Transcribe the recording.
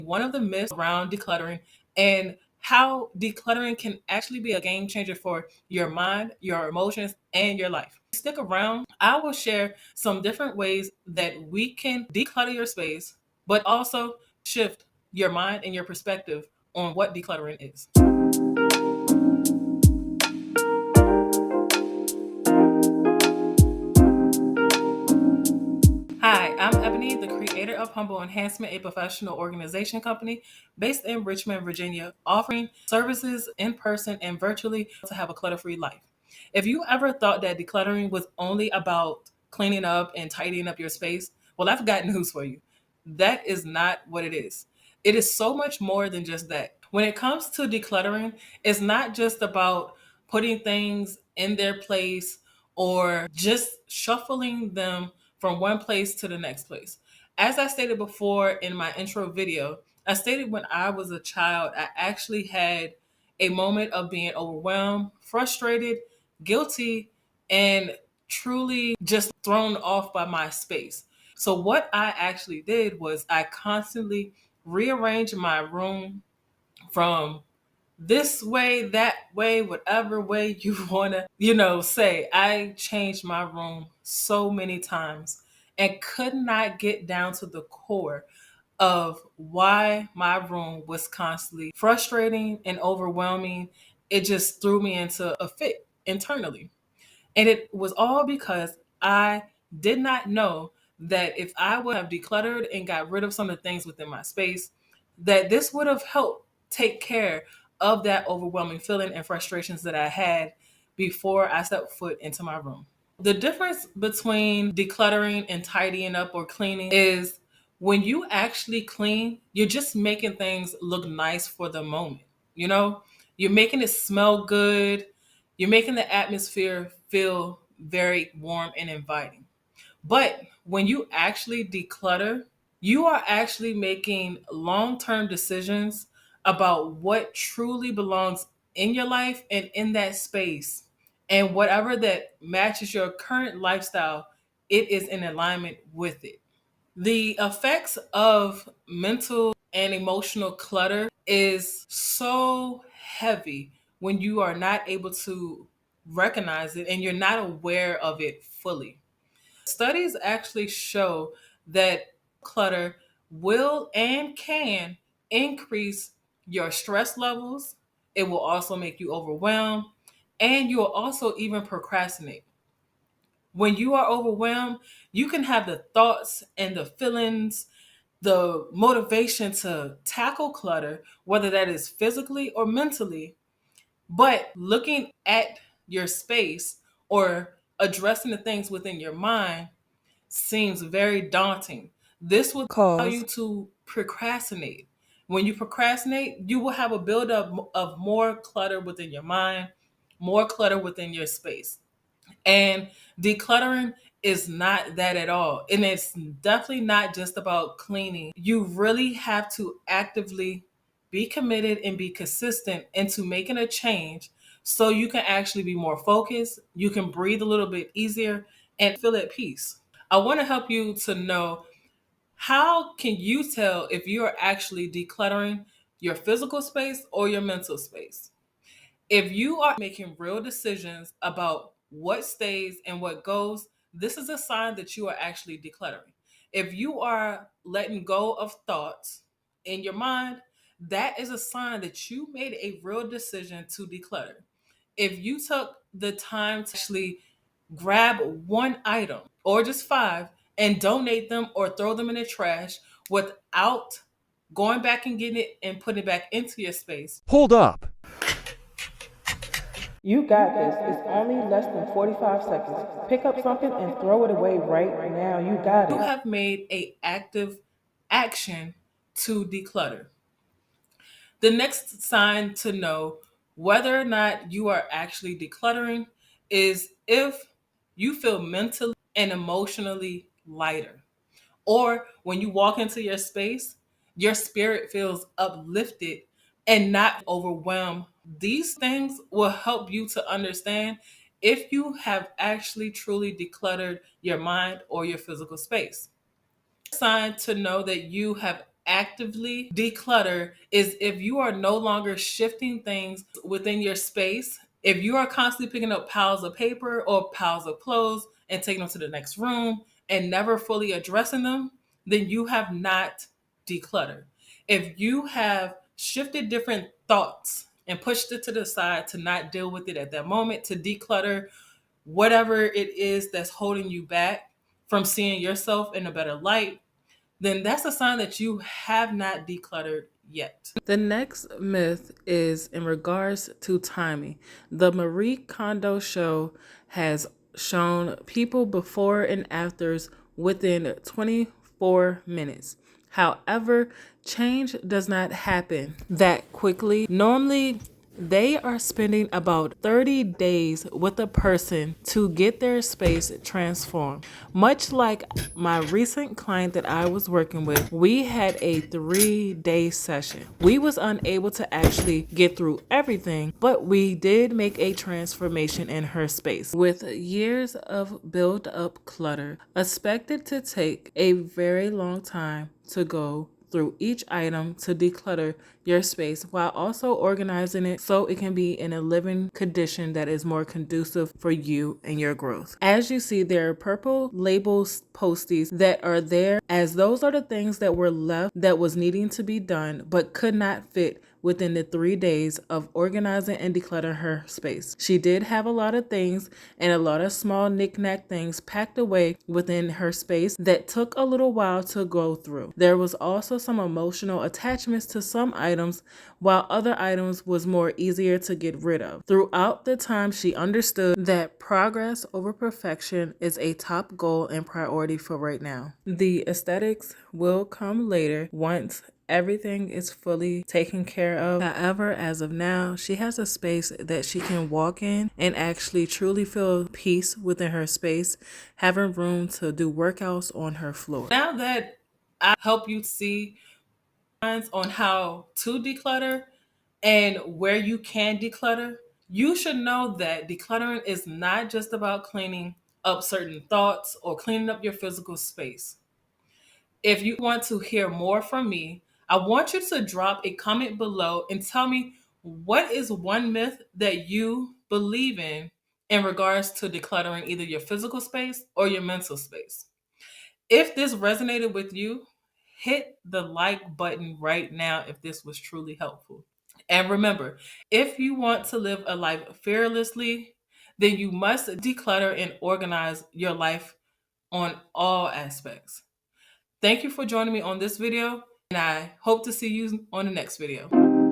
one of the myths around decluttering and how decluttering can actually be a game changer for your mind, your emotions, and your life. Stick around. I will share some different ways that we can declutter your space, but also shift your mind and your perspective on what decluttering is. Hi, I'm Ebony, the creator of Humble Enhancement, a professional organization company based in Richmond, Virginia, offering services in person and virtually to have a clutter-free life. If you ever thought that decluttering was only about cleaning up and tidying up your space, well, I've got news for you. That is not what it is. It is so much more than just that. When it comes to decluttering, it's not just about putting things in their place or just shuffling them from one place to the next place. As I stated before in my intro video, I stated when I was a child, I actually had a moment of being overwhelmed, frustrated, guilty, and truly just thrown off by my space. So, what I actually did was I constantly rearranged my room from this way, that way, whatever way you want to, say. I changed my room so many times and could not get down to the core of why my room was constantly frustrating and overwhelming. It just threw me into a fit internally. And it was all because I did not know that if I would have decluttered and got rid of some of the things within my space, that this would have helped take care of that overwhelming feeling and frustrations that I had before I stepped foot into my room. The difference between decluttering and tidying up or cleaning is when you actually clean, you're just making things look nice for the moment. You know, you're making it smell good, you're making the atmosphere feel very warm and inviting. But when you actually declutter, you are actually making long term decisions about what truly belongs in your life and in that space. And whatever that matches your current lifestyle, it is in alignment with it. The effects of mental and emotional clutter is so heavy when you are not able to recognize it and you're not aware of it fully. Studies actually show that clutter will and can increase your stress levels. It will also make you overwhelmed and you will also even procrastinate. When you are overwhelmed, you can have the thoughts and the feelings, the motivation to tackle clutter, whether that is physically or mentally. But looking at your space or addressing the things within your mind seems very daunting. This will allow you to procrastinate. When you procrastinate, you will have a buildup of more clutter within your mind, more clutter within your space. And decluttering is not that at all. And it's definitely not just about cleaning. You really have to actively be committed and be consistent into making a change so you can actually be more focused, you can breathe a little bit easier and feel at peace. I want to help you to know how can you tell if you are actually decluttering your physical space or your mental space. If you are making real decisions about what stays and what goes, this is a sign that you are actually decluttering. If you are letting go of thoughts in your mind, that is a sign that you made a real decision to declutter. If you took the time to actually grab one item or just five and donate them or throw them in the trash without going back and getting it and putting it back into your space. Hold up. You got this. It's only less than 45 seconds. Pick up something and throw it away right now. You got You it. have made a active action to declutter. The next sign to know whether or not you are actually decluttering is if you feel mentally and emotionally lighter. Or when you walk into your space, your spirit feels uplifted and not overwhelmed. These things will help you to understand if you have actually truly decluttered your mind or your physical space. Sign to know that you have actively declutter is if you are no longer shifting things within your space. If you are constantly picking up piles of paper or piles of clothes and taking them to the next room and never fully addressing them, then you have not decluttered. If you have shifted different thoughts and pushed it to the side to not deal with it at that moment, to declutter whatever it is that's holding you back from seeing yourself in a better light, then that's a sign that you have not decluttered yet. The next myth is in regards to timing. The Marie Kondo show has shown people before and afters within 24 minutes. However, change does not happen that quickly. Normally, they are spending about 30 days with a person to get their space transformed. Much like my recent client that I was working with, we had a 3-day session. We was unable to actually get through everything, but we did make a transformation in her space. With years of built up clutter, expected to take a very long time to go through each item to declutter your space while also organizing it so it can be in a living condition that is more conducive for you and your growth. As you see, there are purple labels posties that are there as those are the things that were left that was needing to be done but could not fit within the 3 days of organizing and decluttering her space. She did have a lot of things and a lot of small knick-knack things packed away within her space that took a little while to go through. There was also some emotional attachments to some items, while other items was more easier to get rid of. Throughout the time, she understood that progress over perfection is a top goal and priority for right now. The aesthetics will come later once everything is fully taken care of. However, as of now, she has a space that she can walk in and actually truly feel peace within her space, having room to do workouts on her floor. Now that I help you see on how to declutter and where you can declutter, you should know that decluttering is not just about cleaning up certain thoughts or cleaning up your physical space. If you want to hear more from me, I want you to drop a comment below and tell me what is one myth that you believe in regards to decluttering either your physical space or your mental space. If this resonated with you, hit the like button right now if this was truly helpful. And remember, if you want to live a life fearlessly, then you must declutter and organize your life on all aspects. Thank you for joining me on this video, and I hope to see you on the next video.